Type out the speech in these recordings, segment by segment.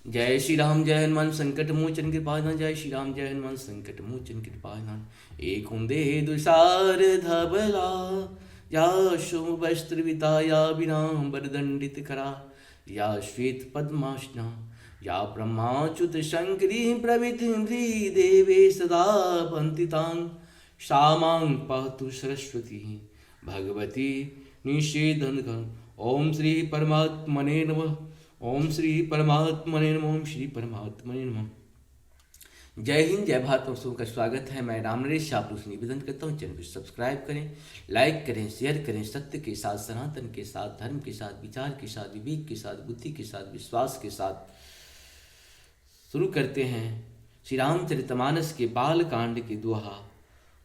जय श्री राम जय हनुमान संकट मोचन कृपानाथ। जय श्री राम जय हनुमान संकट मोचन कृपानाथ। एक दे दुसार धबला या शुभ वस्त्र विताया विरांबर दंडित करा या श्वेत पद्मासना या ब्रह्माच्युत शंकरी प्रभृति देवे सदा वंदितां सामां पातु सरस्वती भगवती निषेधन। ओम श्री परमात्मने नमः। ओम श्री परमात्मने नमः। ओम श्री परमात्मने नमः। जय हिंद जय भारत। दोस्तों का स्वागत है। मैं राम नरेश आप से निवेदन करता हूँ, चैनल को सब्सक्राइब करें, लाइक करें, शेयर करें। सत्य के साथ, सनातन के साथ, धर्म के साथ, विचार के साथ, विवेक के साथ, बुद्धि के साथ, विश्वास के साथ शुरू करते हैं श्री रामचरितमानस के बाल कांड के दोहा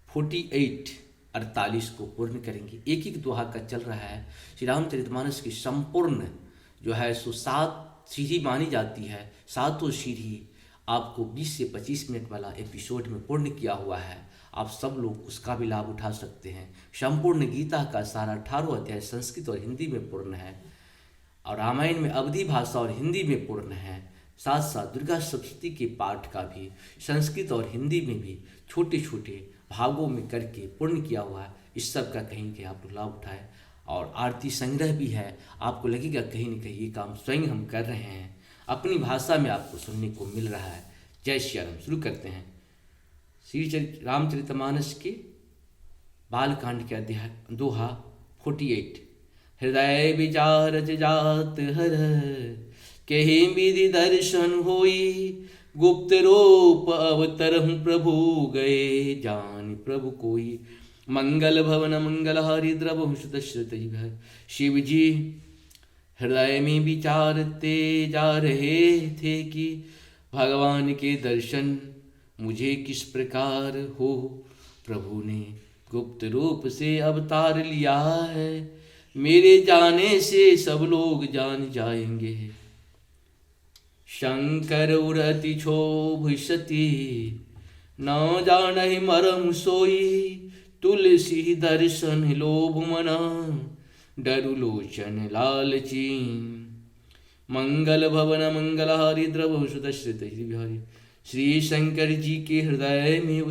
48 को पूर्ण करेंगे। एक एक दोहा का चल रहा है। श्री रामचरितमानस की संपूर्ण जो है सो 7 सीढ़ी मानी जाती है। 7 सीढ़ी आपको 20 से 25 मिनट वाला एपिसोड में पूर्ण किया हुआ है। आप सब लोग उसका भी लाभ उठा सकते हैं। संपूर्ण गीता का सारा 18 अध्याय संस्कृत और हिंदी में पूर्ण है और रामायण में अवधी भाषा और हिंदी में पूर्ण है। साथ साथ दुर्गा सप्तशती के पाठ का भी संस्कृत और हिंदी में भी छोटे छोटे भागों में करके पूर्ण किया हुआ है। इस सब का कहीं कहीं आप लोग लाभ उठाएं। और आरती संग्रह भी है। आपको लगेगा कहीं न कहीं ये काम स्वयं हम कर रहे हैं, अपनी भाषा में आपको सुनने को मिल रहा है। जय श्री राम। शुरू करते हैं श्री रामचरितमानस के बालकांड के अध्याय दोहा 48। हृदय विचार जात हर कहीं विधि दर्शन होई, गुप्त रूप अवतरहु प्रभु गए जान प्रभु कोई। मंगल भवन मंगल हरि द्रवहु सुदशरथ भय। शिव जी हृदय में विचारते जा रहे थे कि भगवान के दर्शन मुझे किस प्रकार हो। प्रभु ने गुप्त रूप से अवतार लिया है, मेरे जाने से सब लोग जान जाएंगे। शंकर उरति क्षोभ सती न जानहि मरम सोई, तुलसी दर्शन लोभ मना डरु लोचन लालची। मंगल भवन मंगल हरि द्रव सुदशरथ बिहारी। श्री शंकर जी के हृदय में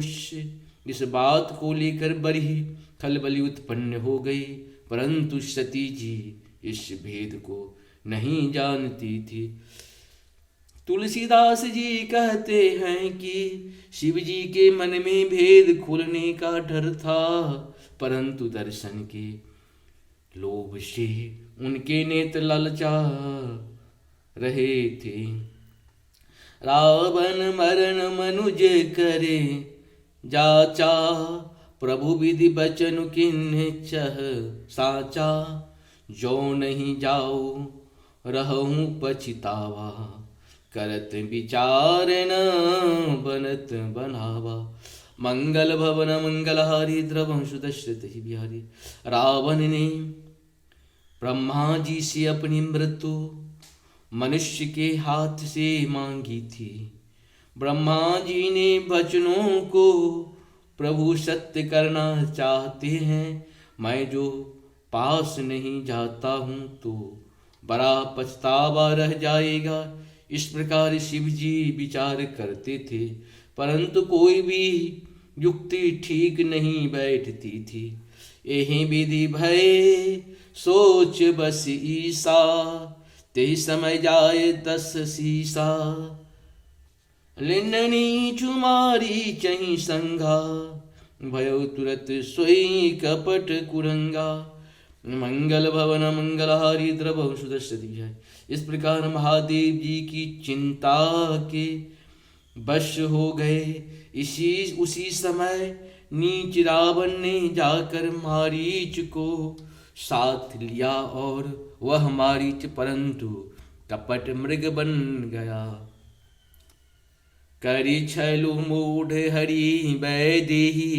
इस बात को लेकर बड़ी खलबली उत्पन्न हो गई, परंतु सती जी इस भेद को नहीं जानती थी। तुलसीदास जी कहते हैं कि शिव जी के मन में भेद खुलने का डर था, परंतु दर्शन के लोभ से उनके नेत्र ललचा रहे थे। रावण मरण मनुज करे जाचा, प्रभु विधि बचन किन्ह चह साचा। जो नहीं जाओ रहूं पछतावा, करत विचार न बनत बनावा। मंगल भवन मंगल हरि द्रवहु सुदशरथ बिहारी। रावण ने ब्रह्मा जी से अपनी मृत्यु मनुष्य के हाथ से मांगी थी। ब्रह्मा जी ने वचनों को प्रभु सत्य करना चाहते हैं। मैं जो पास नहीं जाता हूँ तो बड़ा पछतावा रह जाएगा। इस प्रकार शिव जी विचार करते थे, परंतु कोई भी युक्ति ठीक नहीं बैठती थी। यही विधि भय सोच बस ईसा, ते समय जाए 10 सीसा। लिन्ननी चुमारी चही संगा, भयो तुरत सोई कपट कुरंगा। मंगल भवन मंगल हरि द्रवहु सुदशरथ बिहारी। इस प्रकार महादेव जी की चिंता के वश हो गए। उसी समय नीच रावण ने जाकर मारीच को साथ लिया और वह मारीच परंतु कपट मृग बन गया। करी छलु मूढ़ हरि वैदेही,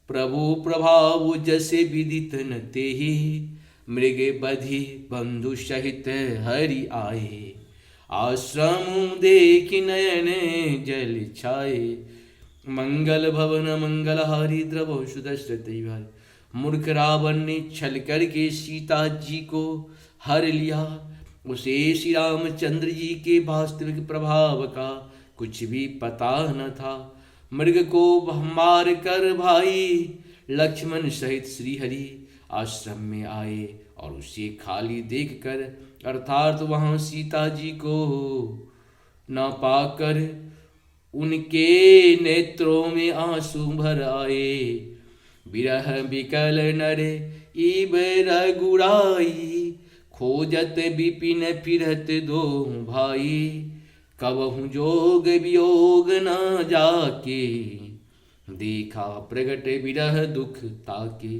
प्रभु प्रभाव जसे विदित न तेहि। मृग बधि बंधु सहित हरि आए, आश्रम देख नयन जल छाए। मंगल भवन मंगल हरि द्रवहु सुदशरथ बिहारी। मूर्ख रावण ने छल करके सीता जी को हर लिया। उसे श्री रामचंद्र जी के वास्तविक प्रभाव का कुछ भी पता न था। मृग को मार कर भाई लक्ष्मण सहित श्रीहरि आश्रम में आए और उसे खाली देखकर, अर्थात वहां सीता जी को न पाकर उनके नेत्रों में आंसू भर आए। विरह विकल नर इब रघुराई, खोजत विपिन फिरत दो भाई। कबहु जोग वियोग न जाके, देखा प्रगट विरह दुख ताके।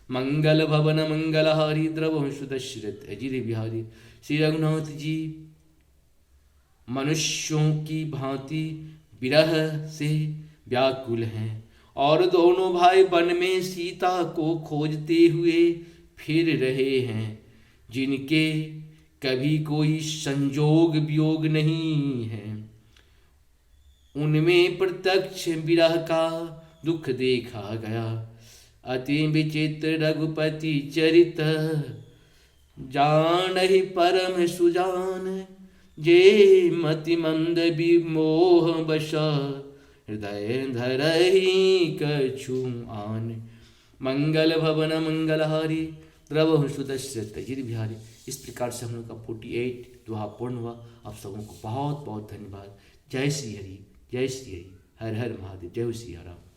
मंगल भवन मंगलहारी, द्रवहु सुदशरथ अजिर बिहारी। श्री रघुनाथ जी मनुष्यों की भांति विरह से व्याकुल हैं और दोनों भाई वन में सीता को खोजते हुए फिर रहे हैं, जिनके कभी कोई संजोग वियोग नहीं है। उनमें प्रत्यक्ष विरह का दुख देखा गया। अति विचित्र रघुपति चरित, जानहि परम सुजान। जे मति मंद विमोह बश, हृदय धरहि कछु आन। मंगल भवन मंगलहारी, द्रवहु सुदशरथ अजिर बिहारी। इस प्रकार से हम लोग का 48 दोहा पूर्ण हुआ। आप सबों को बहुत बहुत धन्यवाद। जय श्री हरि, जय श्री हरि, हर हर महादेव, जय श्री राम।